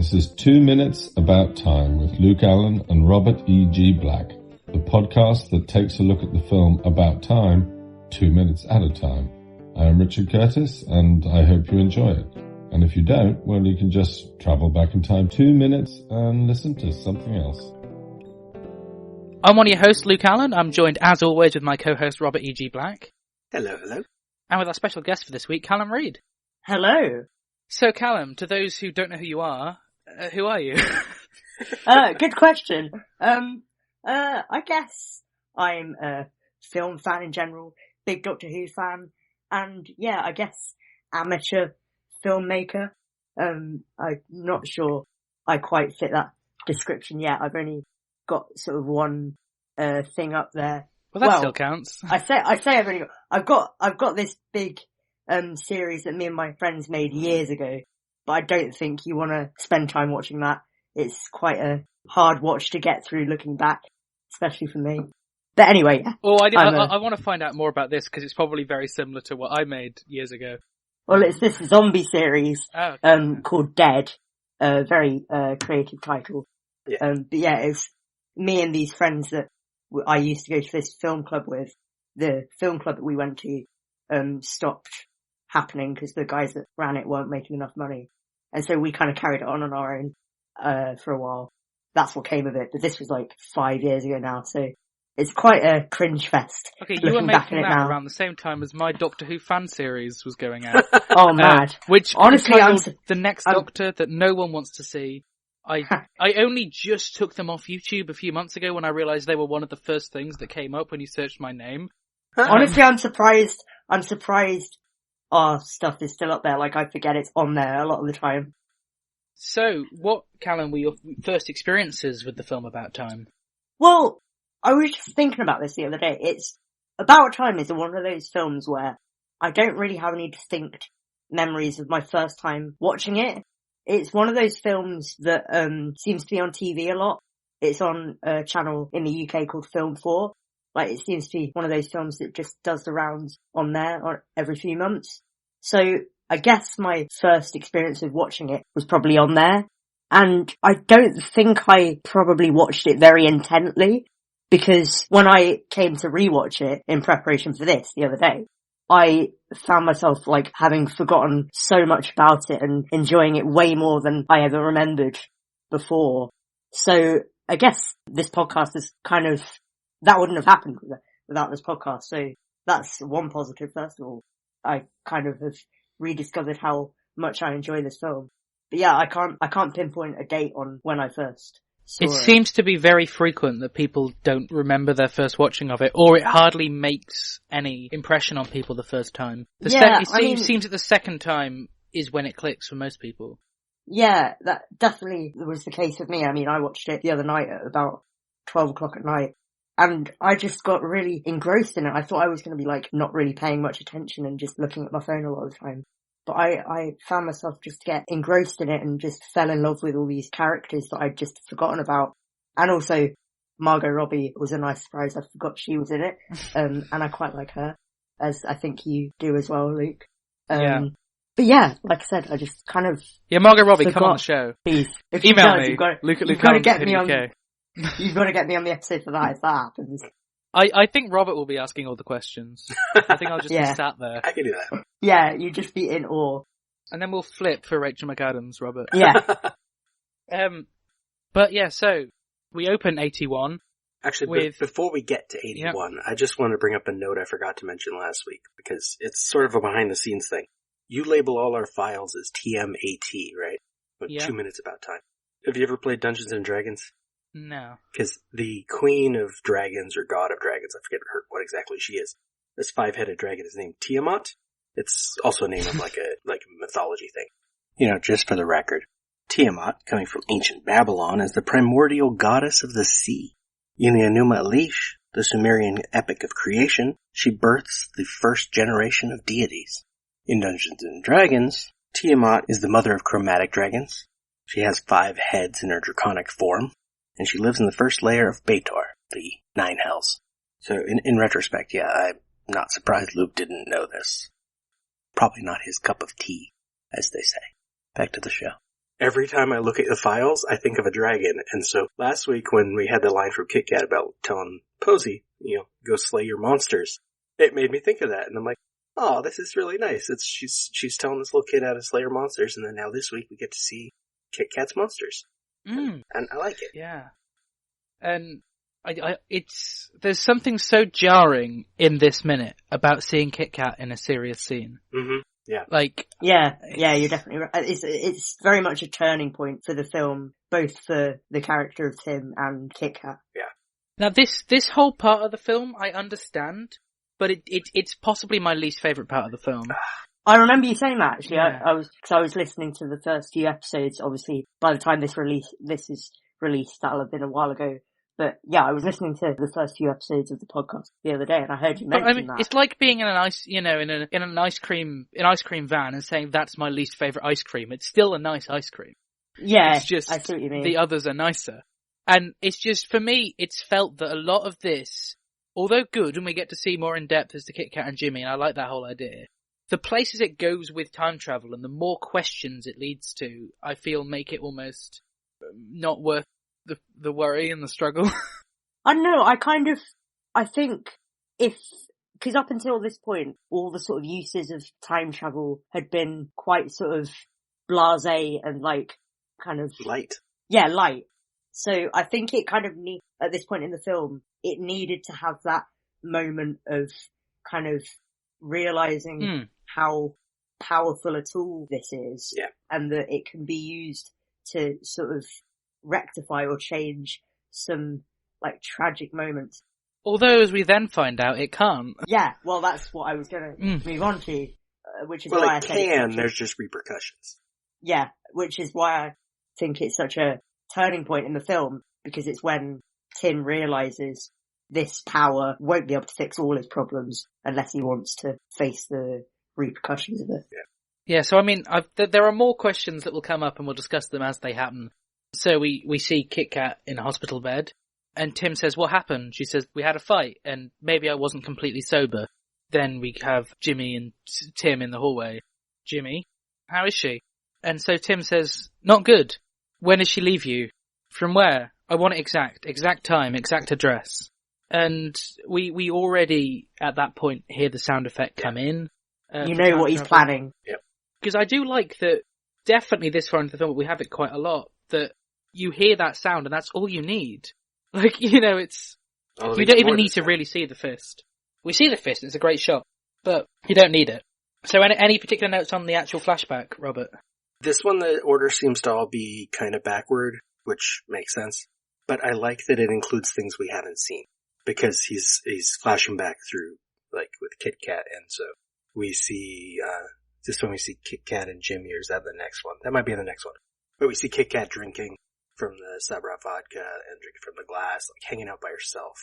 This is 2 Minutes About Time with Luke Allen and Robert E.G. Black, the podcast that takes a look at the film About Time 2 minutes at a time. I am Richard Curtis, and I hope you enjoy it. And if you don't, well, you can just travel back in time 2 minutes and listen to something else. I'm one of your hosts, Luke Allen. I'm joined, as always, with my co-host, Robert E.G. Black. Hello, hello. And with our special guest for this week, Callum Read. Hello. So, Callum, to those who don't know who you are you? Good question. I guess I'm a film fan in general, big Doctor Who fan, and yeah, I guess amateur filmmaker. I'm not sure I quite fit that description yet. I've only got sort of one thing up there. Well, that still counts. I say I've got this big series that me and my friends made years ago, but I don't think you want to spend time watching that. It's quite a hard watch to get through looking back, especially for me. But anyway, yeah. Well, I want to find out more about this because it's probably very similar to what I made years ago. Well, it's this zombie series okay. Called Dead. Very creative title. Yeah. But yeah, it's me and these friends that I used to go to this film club with. The film club that we went to stopped happening because the guys that ran it weren't making enough money. And so we kind of carried it on our own for a while. That's what came of it. But this was like 5 years ago now, so it's quite a cringe fest. Okay, you were making that around the same time as my Doctor Who fan series was going out. Oh, mad. Which honestly, the next Doctor that no one wants to see. I only just took them off YouTube a few months ago when I realised they were one of the first things that came up when you searched my name. Honestly, I'm surprised our stuff is still up there. Like, I forget it's on there a lot of the time. So, what, Callum, were your first experiences with the film About Time? Well, I was just thinking about this the other day. It's About Time is one of those films where I don't really have any distinct memories of my first time watching it. It's one of those films that seems to be on TV a lot. It's on a channel in the UK called Film 4. Like, it seems to be one of those films that just does the rounds on there every few months. So I guess my first experience of watching it was probably on there. And I don't think I probably watched it very intently, because when I came to rewatch it in preparation for this the other day, I found myself like having forgotten so much about it and enjoying it way more than I ever remembered before. So I guess this podcast is kind of, that wouldn't have happened without this podcast. So that's one positive, first of all. I kind of have rediscovered how much I enjoy this film. But yeah, I can't pinpoint a date on when I first saw it. It seems to be very frequent that people don't remember their first watching of it, or it hardly makes any impression on people the first time. It seems that the second time is when it clicks for most people. Yeah, that definitely was the case with me. I mean, I watched it the other night at about 12 o'clock at night, and I just got really engrossed in it. I thought I was going to be like not really paying much attention and just looking at my phone a lot of the time. But I found myself just get engrossed in it and just fell in love with all these characters that I'd just forgotten about. And also, Margot Robbie was a nice surprise. I forgot she was in it. And I quite like her, as I think you do as well, Luke. Yeah. But yeah, like I said, I just kind of... Yeah, Margot Robbie, come on the show. Please. If Email me, Luke you've got to get me on the episode for that if that happens. I think Robert will be asking all the questions. I think I'll just be sat there. I can do that. Yeah, you just be in awe. And then we'll flip for Rachel McAdams, Robert. Yeah. But yeah, so we open 81. Actually, before we get to 81, I just want to bring up a note I forgot to mention last week, because it's sort of a behind the scenes thing. You label all our files as TMAT, right? 2 minutes about time. Have you ever played Dungeons and Dragons? No. Because the Queen of Dragons, or God of Dragons, I forget what exactly she is. This 5-headed dragon is named Tiamat. It's also a name of like a mythology thing. You know, just for the record, Tiamat, coming from ancient Babylon, is the primordial goddess of the sea. In the Enuma Elish, the Sumerian epic of creation, she births the first generation of deities. In Dungeons and Dragons, Tiamat is the mother of chromatic dragons. She has 5 heads in her draconic form, and she lives in the first layer of Baator, the 9 hells. So in retrospect, yeah, I'm not surprised Luke didn't know this. Probably not his cup of tea, as they say. Back to the show. every time I look at the files, I think of a dragon. And so last week when we had the line from Kit Kat about telling Posy, go slay your monsters, it made me think of that. And I'm like, oh, this is really nice. She's telling this little kid how to slay her monsters, and then now this week we get to see Kit Kat's monsters. And I like it. Yeah. And there's something so jarring in this minute about seeing Kit Kat in a serious scene. Mm-hmm. Yeah. Yeah, you're definitely right. It's very much a turning point for the film, both for the character of Tim and Kit Kat. Yeah. Now this whole part of the film, I understand, but it's possibly my least favourite part of the film. I remember you saying that, actually. Yeah. I was listening to the first few episodes. Obviously, by the time this is released, that'll have been a while ago. But yeah, I was listening to the first few episodes of the podcast the other day, and I heard you mention that. It's like being in an ice cream van and saying that's my least favourite ice cream. It's still a nice ice cream. Yeah, it's just I see what you mean. The others are nicer. And it's just, for me, it's felt that a lot of this, although good, and we get to see more in depth as to Kit Kat and Jimmy, and I like that whole idea, the places it goes with time travel and the more questions it leads to, I feel make it almost not worth the worry and the struggle. I don't know, I think because up until this point, all the sort of uses of time travel had been quite sort of blasé and kind of... Light. Yeah, light. So I think it kind of at this point in the film, it needed to have that moment of kind of realizing how powerful a tool this is. Yeah. And that it can be used to sort of rectify or change some tragic moments. Although, as we then find out, it can't. Yeah, well, that's what I was going to move on to, which is why I it say can. There's just repercussions. Yeah, which is why I think it's such a turning point in the film, because it's when Tim realizes this power won't be able to fix all his problems unless he wants to face the repercussions of it. Yeah, so I mean, there are more questions that will come up and we'll discuss them as they happen. So we see Kit Kat in a hospital bed, and Tim says, what happened? She says, we had a fight, and maybe I wasn't completely sober. Then we have Jimmy and Tim in the hallway. Jimmy, how is she? And so Tim says, not good. When did she leave you? From where? I want it exact time, exact address. And we already, at that point, hear the sound effect come in. You know what he's planning. Yep. Because I do like that, definitely this far into the film, we have it quite a lot, that you hear that sound and that's all you need. It's... you don't even need to really see the fist. We see the fist, it's a great shot, but you don't need it. So any particular notes on the actual flashback, Robert? This one, the order seems to all be kind of backward, which makes sense. But I like that it includes things we haven't seen. Because he's flashing back through, with Kit Kat, and so we see, this one we see Kit Kat and Jimmy, or is that the next one? That might be the next one. But we see Kit Kat drinking from the Sabra vodka and drinking from the glass, hanging out by herself,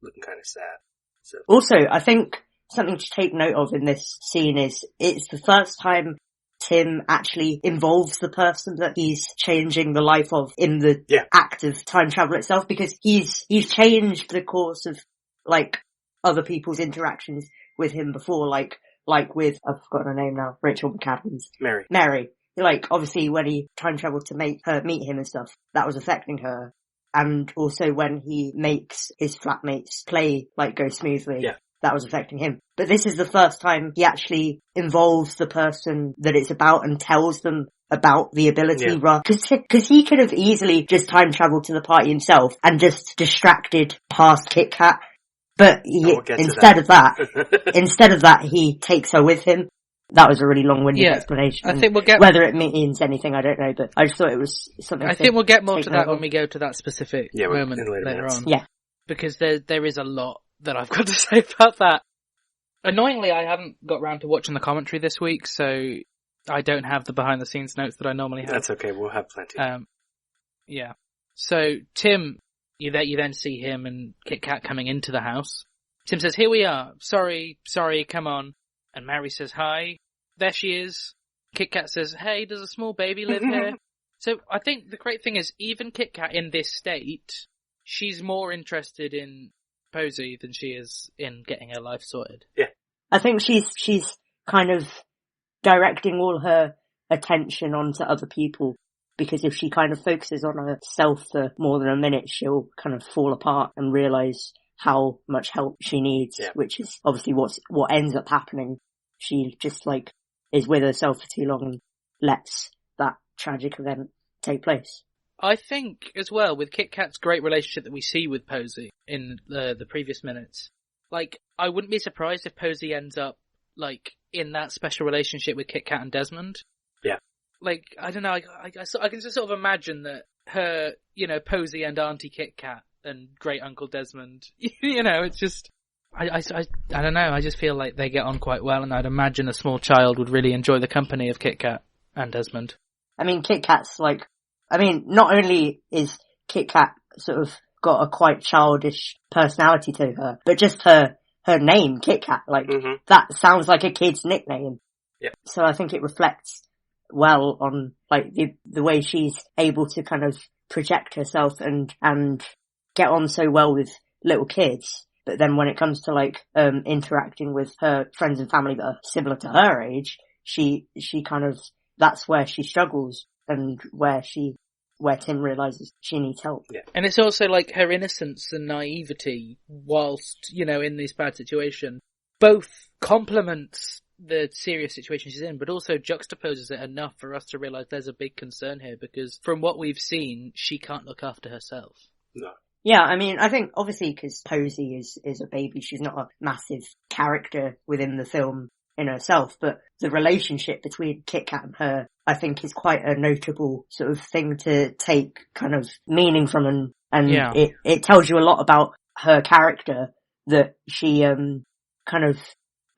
looking kind of sad. So. Also, I think something to take note of in this scene is it's the first time Tim actually involves the person that he's changing the life of in the act of time travel itself, because he's changed the course of other people's interactions with him before, like with, I've forgotten her name now, Rachel McAdams. Mary. Obviously when he time traveled to make her meet him and stuff, that was affecting her. And also when he makes his flatmates play go smoothly, that was affecting him. But this is the first time he actually involves the person that it's about and tells them about the ability. Because he could have easily just time traveled to the party himself and just distracted past Kit Kat. But instead of that, he takes her with him. That was a really long-winded explanation. I think we'll get whether it means anything, I don't know, but I just thought it was something. I think we'll get more to that when we go to that specific moment later on. Yeah, because there is a lot that I've got to say about that. Annoyingly, I haven't got round to watching the commentary this week, so I don't have the behind-the-scenes notes that I normally have. That's okay, we'll have plenty. Yeah. So Tim, you then see him and Kit Kat coming into the house. Tim says, "Here we are. Sorry, come on." And Mary says, "Hi." There she is. Kit Kat says, "Hey, does a small baby live here?" So I think the great thing is, even Kit Kat in this state, she's more interested in Posy than she is in getting her life sorted. Yeah. I think she's kind of directing all her attention onto other people, because if she kind of focuses on herself for more than a minute, she'll kind of fall apart and realise how much help she needs, which is obviously what ends up happening. She just like is with herself for too long and lets that tragic event take place. I think as well with Kit Kat's great relationship that we see with Posy in the previous minutes, like I wouldn't be surprised if Posy ends up like in that special relationship with Kit Kat and Desmond. Yeah. Like I don't know, I can just sort of imagine that her, you know, Posy and Auntie Kit Kat and Great Uncle Desmond, you know, it's just, I don't know, I just feel like they get on quite well, and I'd imagine a small child would really enjoy the company of Kit Kat and Desmond. I mean, Kit Kat's like, not only is Kit Kat sort of got a quite childish personality to her, but just her name, Kit Kat, like, that sounds like a kid's nickname. Yeah. So I think it reflects well on, like, the way she's able to kind of project herself and get on so well with little kids. But then when it comes to like, interacting with her friends and family that are similar to her age, she kind of, that's where she struggles and where Tim realizes she needs help. Yeah. And it's also like her innocence and naivety whilst, you know, in this bad situation, both complements the serious situation she's in, but also juxtaposes it enough for us to realize there's a big concern here, because from what we've seen, she can't look after herself. No. Yeah, I mean, I think obviously because Posy is a baby, she's not a massive character within the film in herself, but the relationship between Kit Kat and her, I think, is quite a notable sort of thing to take kind of meaning from, and it tells you a lot about her character, that she kind of,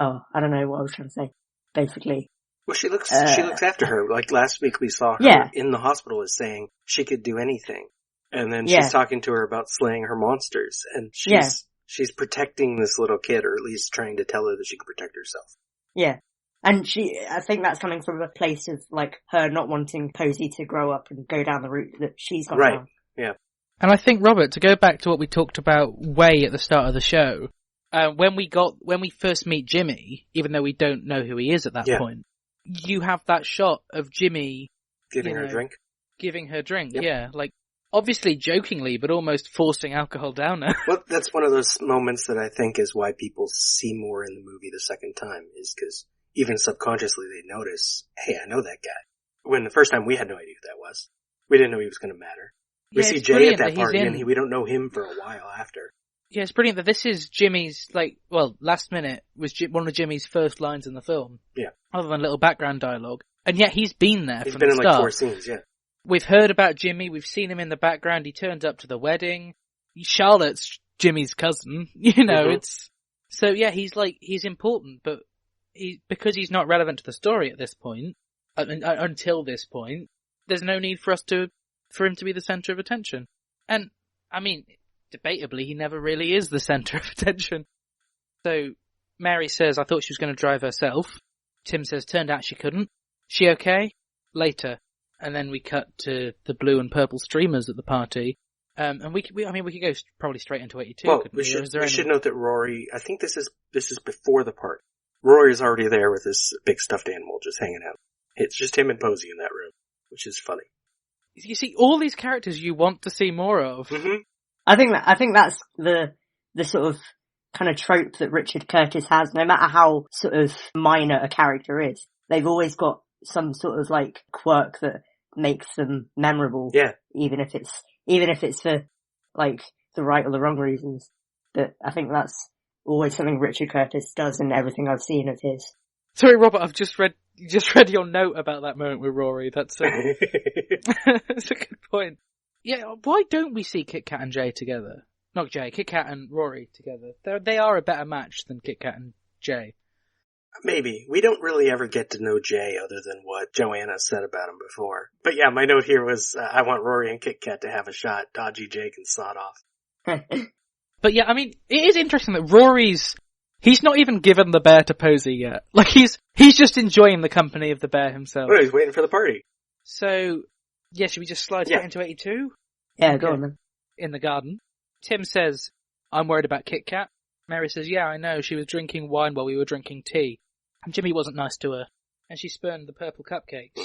I don't know what I was trying to say, basically. Well, she looks after her. Like last week we saw her in the hospital as saying she could do anything. And then she's talking to her about slaying her monsters, and she's protecting this little kid, or at least trying to tell her that she can protect herself. Yeah. And I think that's coming from a place of like her not wanting Posy to grow up and go down the route that she's gone down. Yeah. And I think, Robert, to go back to what we talked about way at the start of the show, when we first meet Jimmy, even though we don't know who he is at that point, you have that shot of Jimmy giving her a drink. Giving her drink, like, obviously jokingly, but almost forcing alcohol down her. Well, that's one of those moments that I think is why people see more in the movie the second time, is because even subconsciously they notice, hey, I know that guy. When the first time we had no idea who that was. We didn't know he was going to matter. We see Jay at that party, and we don't know him for a while after. Yeah, it's brilliant that this is Jimmy's, last minute was one of Jimmy's first lines in the film. Yeah. Other than little background dialogue. And yet he's been there from the start. He's been in like 4 scenes, yeah. We've heard about Jimmy, we've seen him in the background, he turned up to the wedding. Charlotte's Jimmy's cousin, you know, it's... So yeah, he's important, but because he's not relevant to the story at this point, until this point, there's no need for him to be the centre of attention. And, I mean, debatably, he never really is the centre of attention. So, Mary says, I thought she was going to drive herself. Tim says, turned out she couldn't. She okay? Later. And then we cut to the blue and purple streamers at the party. And we could go probably straight into 82. Well, we should note that Rory, I think this is before the party. Rory's already there with this big stuffed animal just hanging out. It's just him and Posy in that room, which is funny. You see, all these characters you want to see more of. Mm-hmm. I think that's the sort of kind of trope that Richard Curtis has, no matter how sort of minor a character is. They've always got some sort of like quirk that makes them memorable. Yeah. Even if it's for like the right or the wrong reasons. But I think that's always something Richard Curtis does in everything I've seen of his. Sorry, Robert, you just read your note about that moment with Rory. That's that's a good point. Yeah, why don't we see Kit Kat and Jay together? Not Jay, Kit Kat and Rory together. They are a better match than Kit Kat and Jay. Maybe. We don't really ever get to know Jay other than what Joanna said about him before. But yeah, my note here was, I want Rory and Kit Kat to have a shot. Dodgy Jay can sod off. But yeah, I mean, it is interesting that he's not even given the bear to Posy yet. Like, he's just enjoying the company of the bear himself. Oh, he's waiting for the party. So, yeah, should we just slide straight into 82? Yeah, go on then. In the garden. Tim says, I'm worried about Kit Kat. Mary says, yeah, I know, she was drinking wine while we were drinking tea. And Jimmy wasn't nice to her. And she spurned the purple cupcakes.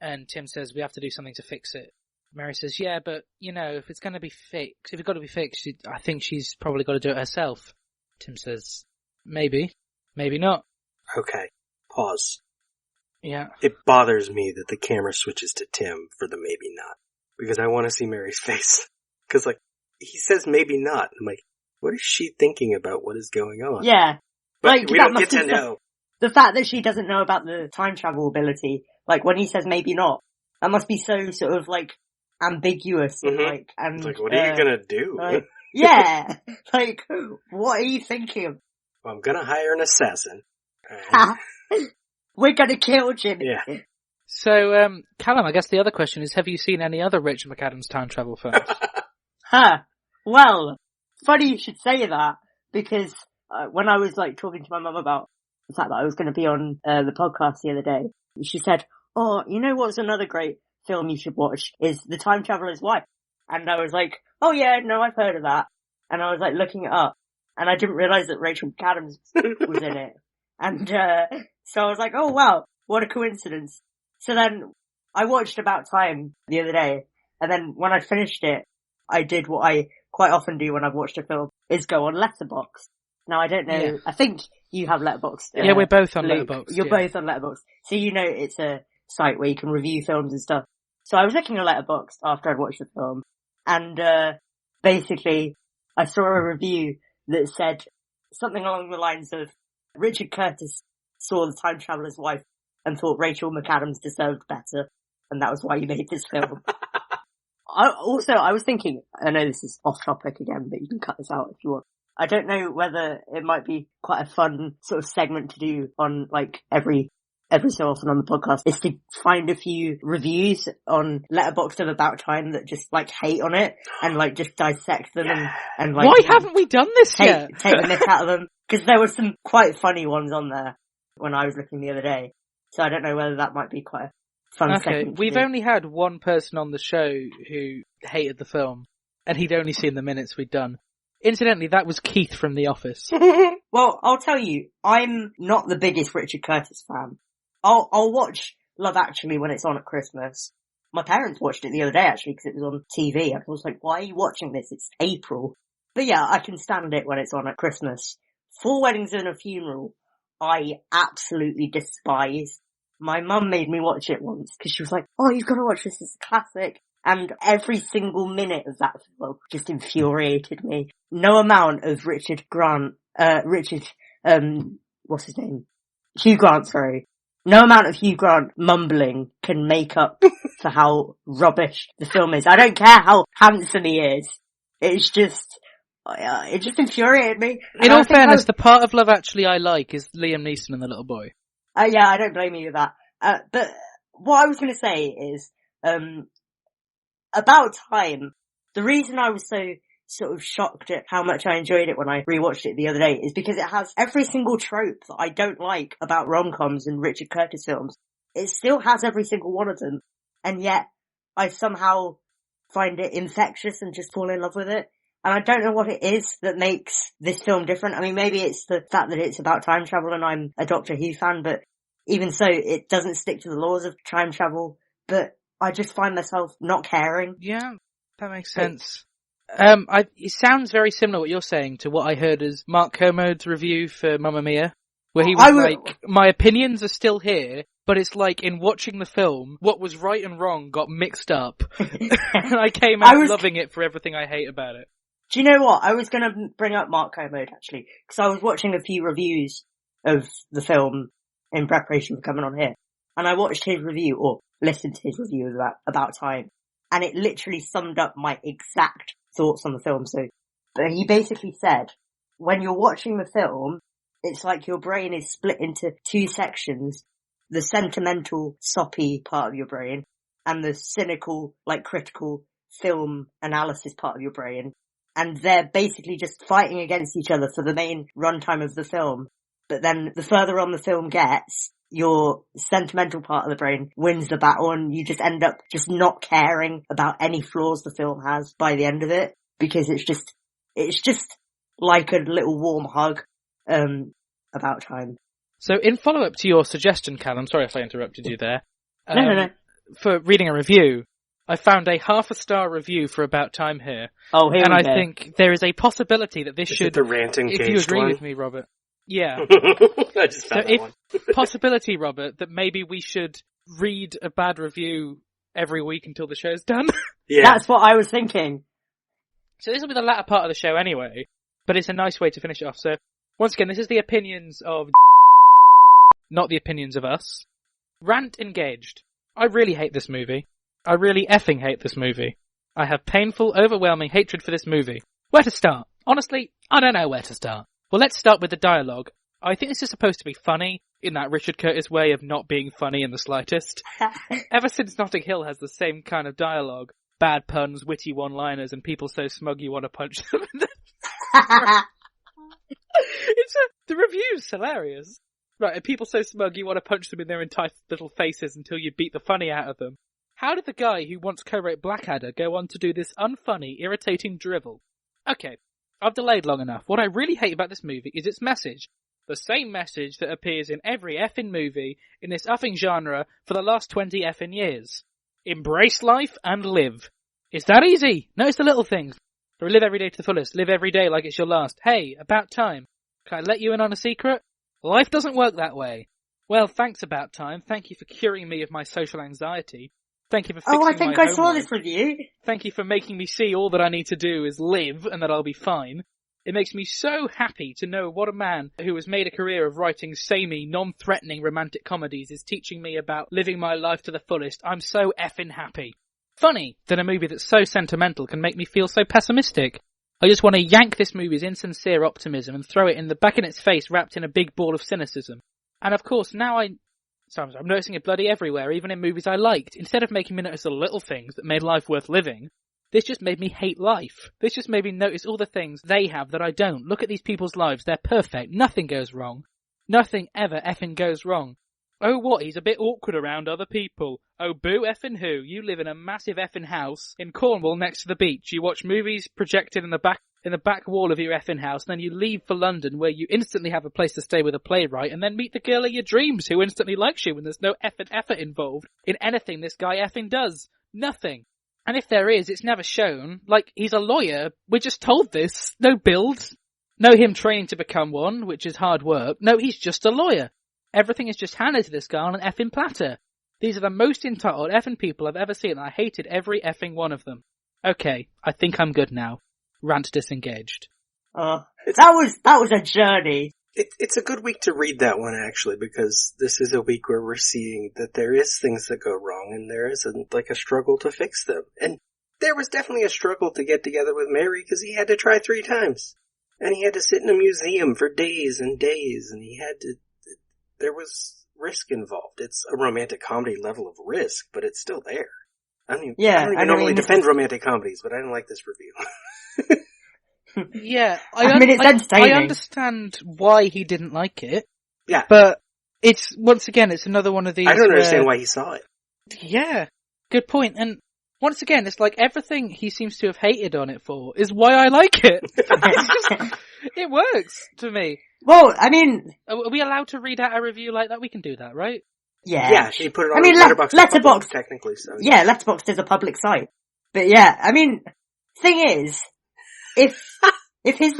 And Tim says, we have to do something to fix it. Mary says, yeah, but, if it's got to be fixed, I think she's probably got to do it herself. Tim says, maybe not. Okay, pause. Yeah. It bothers me that the camera switches to Tim for the maybe not. Because I want to see Mary's face. Because, he says maybe not. I'm like, what is she thinking about what is going on? Yeah. But we don't get to know. The fact that she doesn't know about the time travel ability, when he says maybe not, that must be so sort of, ambiguous. Mm-hmm. And what are you gonna do? Yeah. What are you thinking of? Well, I'm gonna hire an assassin. We're gonna kill Jimmy. Yeah. So, Callum, I guess the other question is, have you seen any other Richard McAdams time travel films? Well, funny you should say that, because when I was talking to my mum about the fact that I was going to be on the podcast the other day, she said, oh, you know what's another great film you should watch is The Time Traveler's Wife. And I was like, oh yeah, no, I've heard of that. And I was looking it up, and I didn't realise that Rachel McAdams was in it. And so I was like, oh wow, what a coincidence. So then I watched About Time the other day, and then when I finished it, I did what I quite often do when I've watched a film, is go on Letterboxd. Now I don't know, yeah. I think you have Letterboxd. Yeah, we're both on Luke. Letterboxd. You're both on Letterboxd. So it's a site where you can review films and stuff. So I was looking at Letterboxd after I'd watched the film, and basically I saw a review that said something along the lines of, Richard Curtis saw The Time Traveler's Wife and thought Rachel McAdams deserved better, and that was why he made this film. I was thinking, I know this is off topic again, but you can cut this out if you want. I don't know whether it might be quite a fun sort of segment to do on every so often on the podcast, is to find a few reviews on Letterboxd of About Time that just hate on it and just dissect them and why haven't we done this yet? Take the mick out of them, because there were some quite funny ones on there when I was looking the other day. So I don't know whether that might be quite a fun segment. We've only had one person on the show who hated the film, and he'd only seen the minutes we'd done. Incidentally, that was Keith from The Office. Well, I'll tell you, I'm not the biggest Richard Curtis fan. I'll watch Love Actually when it's on at Christmas. My parents watched it the other day actually because it was on TV. I was like, why are you watching this? It's April. But yeah, I can stand it when it's on at Christmas. 4 Weddings and a Funeral, I absolutely despise. My mum made me watch it once because she was like, oh, you've got to watch this, it's a classic. And every single minute of that film just infuriated me. No amount of what's his name? Hugh Grant, sorry. No amount of Hugh Grant mumbling can make up for how rubbish the film is. I don't care how handsome he is. It just infuriated me. In all fairness, the part of Love Actually I like is Liam Neeson and the little boy. Yeah, I don't blame you with that. But what I was going to say is, About Time, the reason I was so sort of shocked at how much I enjoyed it when I rewatched it the other day is because it has every single trope that I don't like about rom-coms and Richard Curtis films. It still has every single one of them, and yet I somehow find it infectious and just fall in love with it. And I don't know what it is that makes this film different. I mean, maybe it's the fact that it's about time travel and I'm a Doctor Who fan, but even so, it doesn't stick to the laws of time travel, but I just find myself not caring. Yeah, that makes sense. It sounds very similar what you're saying to what I heard as Mark Kermode's review for Mamma Mia, where he was my opinions are still here, but it's like in watching the film, what was right and wrong got mixed up, and I came out loving it for everything I hate about it. Do you know what? I was going to bring up Mark Kermode, actually, because I was watching a few reviews of the film in preparation for coming on here, and I watched his review, or listened to his review of About Time, and it literally summed up my exact thoughts on the film. But he basically said, when you're watching the film, it's like your brain is split into 2 sections, the sentimental, soppy part of your brain, and the cynical, critical film analysis part of your brain. And they're basically just fighting against each other for the main runtime of the film. But then the further on the film gets, your sentimental part of the brain wins the battle, and you just end up just not caring about any flaws the film has by the end of it, because it's just like a little warm hug, About Time. So in follow-up to your suggestion, Callum, sorry if I interrupted you there. No. for reading a review, I found a 0.5-star review for About Time here. Oh, here and we I go. think there is a possibility that this Is should... it the ranting if you agree with me, Robert. Yeah. I just found that one. Possibility, Robert, that maybe we should read a bad review every week until the show's done. Yeah. That's what I was thinking. So this will be the latter part of the show anyway, but it's a nice way to finish it off. So, once again, this is the opinions of not the opinions of us. Rant engaged. I really hate this movie. I really effing hate this movie. I have painful, overwhelming hatred for this movie. Where to start? Honestly, I don't know where to start. Well, let's start with the dialogue. I think this is supposed to be funny, in that Richard Curtis way of not being funny in the slightest. Ever since Notting Hill has the same kind of dialogue, bad puns, witty one-liners, and people so smug you want to punch them. The review's hilarious. Right, and people so smug you want to punch them in their entitled little faces until you beat the funny out of them. How did the guy who once co-wrote Blackadder go on to do this unfunny, irritating drivel? Okay, I've delayed long enough. What I really hate about this movie is its message. The same message that appears in every effing movie in this effing genre for the last 20 effing years. Embrace life and live. It's that easy. Notice the little things. Or live every day to the fullest. Live every day like it's your last. Hey, About Time. Can I let you in on a secret? Life doesn't work that way. Well, thanks About Time. Thank you for curing me of my social anxiety. Thank you for fixing my I think I saw this review. Thank you for making me see all that I need to do is live and that I'll be fine. It makes me so happy to know what a man who has made a career of writing samey, non-threatening romantic comedies is teaching me about living my life to the fullest. I'm so effing happy. Funny that a movie that's so sentimental can make me feel so pessimistic. I just want to yank this movie's insincere optimism and throw it back in its face wrapped in a big ball of cynicism. And of course, now I'm noticing it bloody everywhere, even in movies I liked. Instead of making me notice the little things that made life worth living, this just made me hate life. This just made me notice all the things they have that I don't. Look at these people's lives. They're perfect. Nothing goes wrong. Nothing ever effing goes wrong. Oh what, he's a bit awkward around other people. Oh boo effing who. You live in a massive effing house in Cornwall next to the beach. You watch movies projected in the back wall of your effing house, and then you leave for London where you instantly have a place to stay with a playwright, and then meet the girl of your dreams who instantly likes you when there's no effort involved in anything this guy effing does. Nothing. And if there is, it's never shown. Like, he's a lawyer. We're just told this. No build. No him training to become one, which is hard work. No, he's just a lawyer. Everything is just handed to this guy on an effing platter. These are the most entitled effing people I've ever seen, and I hated every effing one of them. Okay, I think I'm good now. Rant disengaged. That was a journey. It's a good week to read that one, actually, because this is a week where we're seeing that there is things that go wrong, and there isn't, like, a struggle to fix them. And there was definitely a struggle to get together with Mary, because he had to try 3 times. And he had to sit in a museum for days and days, and there was risk involved. It's a romantic comedy level of risk, but it's still there. I don't even normally defend romantic comedies, but I didn't like this review. Yeah, it's entertaining. I understand why he didn't like it. Yeah. But it's, once again, it's another one of these I don't understand why he saw it. Yeah, good point. And once again, it's like everything he seems to have hated on it for is why I like it. It works to me. Well, I mean... Are we allowed to read out a review like that? We can do that, right? Yeah. Yeah, he put it on Letterboxd technically, so... Yeah, Letterboxd is a public site. But yeah, I mean, thing is, if his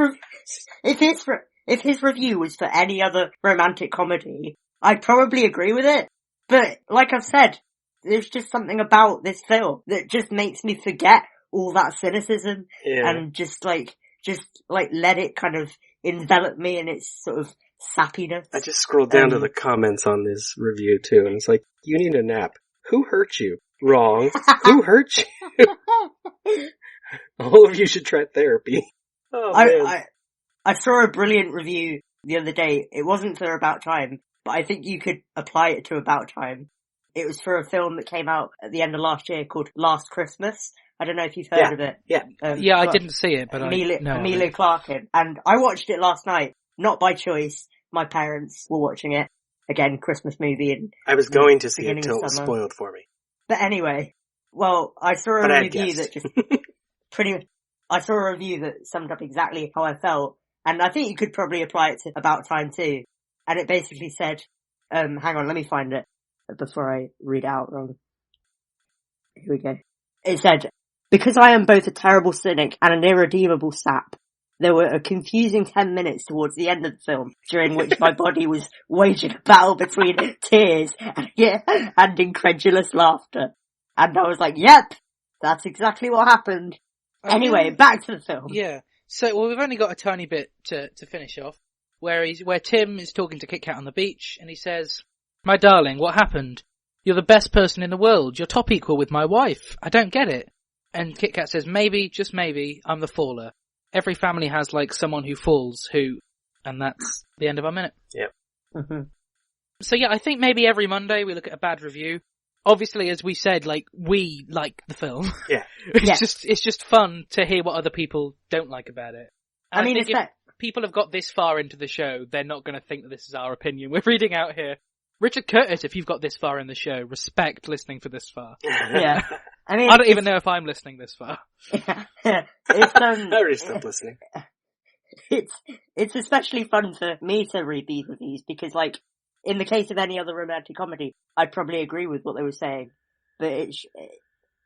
review was for any other romantic comedy, I'd probably agree with it. But like I've said, there's just something about this film that just makes me forget all that cynicism and just let it kind of envelop me in its sort of sappiness. I just scrolled down to the comments on this review too, and it's like, you need a nap. Who hurt you? Wrong. Who hurt you? All of you should try therapy. Oh, man. I saw a brilliant review the other day. It wasn't for About Time, but I think you could apply it to About Time. It was for a film that came out at the end of last year called Last Christmas. I don't know if you've heard of it. Yeah. I didn't see it, but Emilia Clarke. And I watched it last night, not by choice. My parents were watching it. Again, Christmas movie. And I was going to see it until it was spoiled for me. But anyway, well, I saw a review that just I saw a review that summed up exactly how I felt. And I think you could probably apply it to About Time too. And it basically said, hang on, let me find it before I read out wrong. Here we go. It said, because I am both a terrible cynic and an irredeemable sap, there were a confusing 10 minutes towards the end of the film, during which my body was waging a battle between tears and incredulous laughter. And I was like, yep, that's exactly what happened. Anyway, back to the film. Yeah. So, well, we've only got a tiny bit to finish off, where Tim is talking to Kit Kat on the beach, and he says, "My darling, what happened? You're the best person in the world. You're top equal with my wife. I don't get it." And Kit Kat says, "Maybe, just maybe, I'm the faller. Every family has, like, someone who falls, and that's the end of our minute." Yep. Mm-hmm. So yeah, I think maybe every Monday we look at a bad review. Obviously, as we said, like, we like the film. Yeah. It's just fun to hear what other people don't like about it. And I mean, if people have got this far into the show, they're not going to think that this is our opinion. We're reading out here. Richard Curtis, if you've got this far in the show, respect listening for this far. Yeah. I mean, I don't even know if I'm listening this far. Yeah. I already stopped listening. It's especially fun for me to read these reviews because, like, in the case of any other romantic comedy, I'd probably agree with what they were saying, but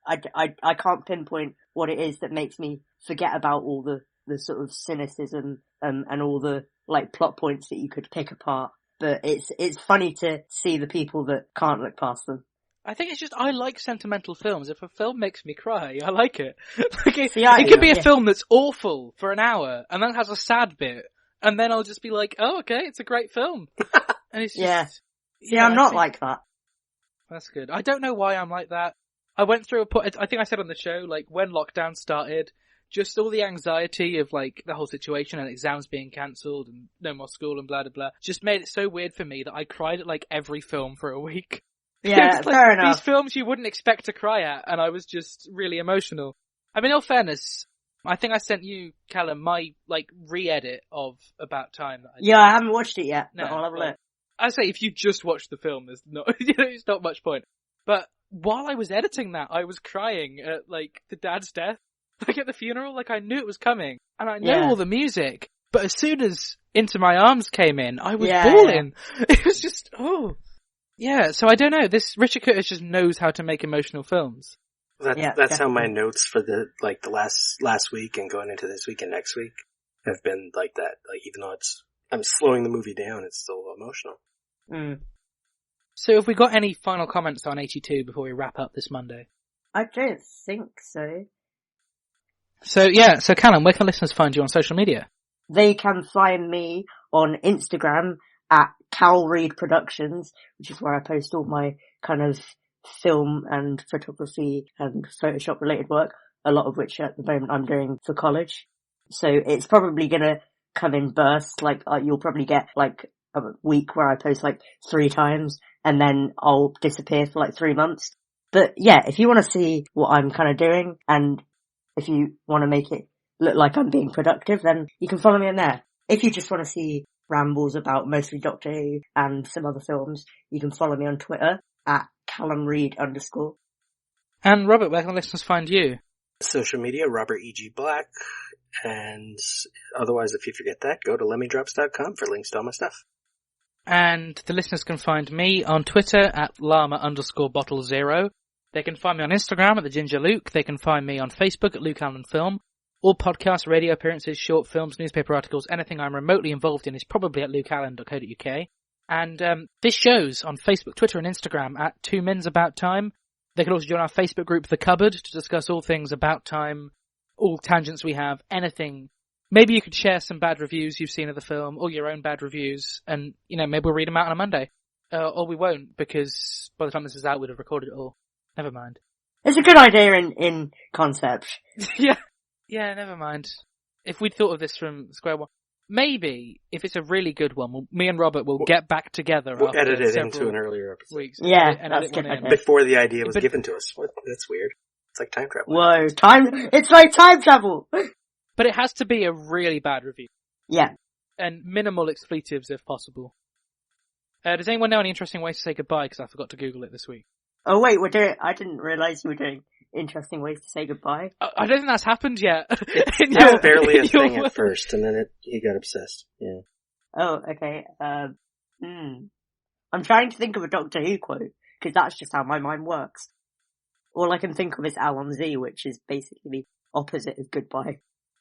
I can't pinpoint what it is that makes me forget about all the sort of cynicism and all the, like, plot points that you could pick apart. But it's funny to see the people that can't look past them. I think it's just, I like sentimental films. If a film makes me cry, I like it. Like it could be a film that's awful for an hour, and then has a sad bit, and then I'll just be like, oh, okay, it's a great film. And it's just... Yeah, I'm not like that. That's good. I don't know why I'm like that. I went through I think I said on the show, like, when lockdown started, just all the anxiety of, like, the whole situation and exams being cancelled and no more school and blah, blah, blah, just made it so weird for me that I cried at, like, every film for a week. Yeah, fair enough. These films you wouldn't expect to cry at, and I was just really emotional. I mean, in all fairness, I think I sent you, Callum, my, like, re-edit of About Time. I haven't watched it yet, but I'll have a look. I say, if you just watch the film, there's not, it's not much point. But while I was editing that, I was crying at, like, the dad's death. Like, at the funeral, like, I knew it was coming. And I know all the music. But as soon as Into My Arms came in, I was bawling. Yeah. It was just, Yeah, so I don't know. This Richard Curtis just knows how to make emotional films. That's how my notes for the last week and going into this week and next week have been like that. Like, even though I'm slowing the movie down, it's still emotional. Mm. So have we got any final comments on 82 before we wrap up this Monday? I don't think so. So Callum, where can listeners find you on social media? They can find me on Instagram at Cal Read Productions, which is where I post all my kind of film and photography and Photoshop related work, a lot of which at the moment I'm doing for college. So it's probably gonna come in bursts, like you'll probably get like a week where I post like 3 times and then I'll disappear for like 3 months. But yeah, if you want to see what I'm kind of doing and if you want to make it look like I'm being productive, then you can follow me in there. If you just want to see rambles about mostly Doctor Who and some other films, you can follow me on Twitter at Callum Read _. And Robert, where can listeners find you? Social media, Robert E.G. Black. And otherwise, if you forget that, go to lemmydrops.com for links to all my stuff. And the listeners can find me on Twitter at llama_bottle0. They can find me on Instagram at the Ginger Luke. They can find me on Facebook at Luke Allen Film. All podcasts, radio appearances, short films, newspaper articles, anything I'm remotely involved in is probably at lukeallen.co.uk. And this show's on Facebook, Twitter and Instagram at 2 Mins About Time. They can also join our Facebook group, The Cupboard, to discuss all things about time, all tangents we have, anything. Maybe you could share some bad reviews you've seen of the film, or your own bad reviews, and, maybe we'll read them out on a Monday. Or we won't, because by the time this is out, we'd have recorded it all. Never mind. It's a good idea in concept. Yeah, never mind. If we'd thought of this from square one. Maybe, if it's a really good one, me and Robert will get back together. We'll edit it into an earlier episode. Weeks yeah, and that's good. Before the idea was given to us. That's weird. It's like time travel. Whoa, it's like time travel! But it has to be a really bad review. Yeah. And minimal expletives if possible. Does anyone know any interesting ways to say goodbye? Because I forgot to Google it this week. Oh wait, I didn't realise you were doing interesting ways to say goodbye. I don't think that's happened yet. It was barely a thing at first, and then he got obsessed. Yeah. Oh, okay. I'm trying to think of a Doctor Who quote, because that's just how my mind works. All I can think of is Al-on-Z, which is basically the opposite of goodbye.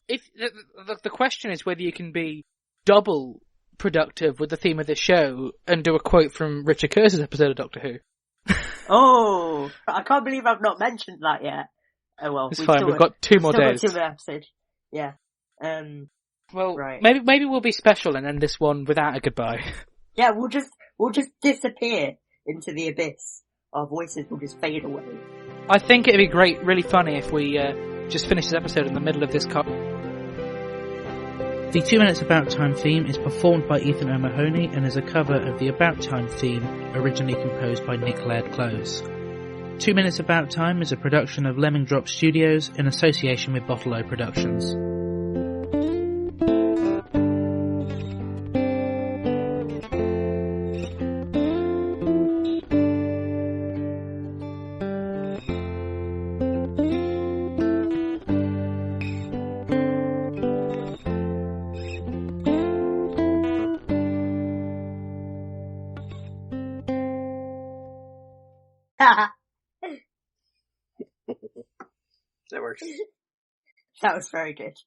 If the question is whether you can be double productive with the theme of this show and do a quote from Richard Curtis's episode of Doctor Who. Oh, I can't believe I've not mentioned that yet. Oh well, it's fine. We've got 2 more days. Got 2 more episodes. Yeah. Well, right. maybe we'll be special and end this one without a goodbye. Yeah, we'll just disappear into the abyss. Our voices will just fade away. I think it'd be really funny if we just finish this episode in the middle of this cut. The 2 Minutes About Time theme is performed by Ethan O'Mahony and is a cover of the About Time theme originally composed by Nick Laird-Close. 2 Minutes About Time is a production of Lemming Drop Studios in association with Bottle-O Productions. That works. That was very good.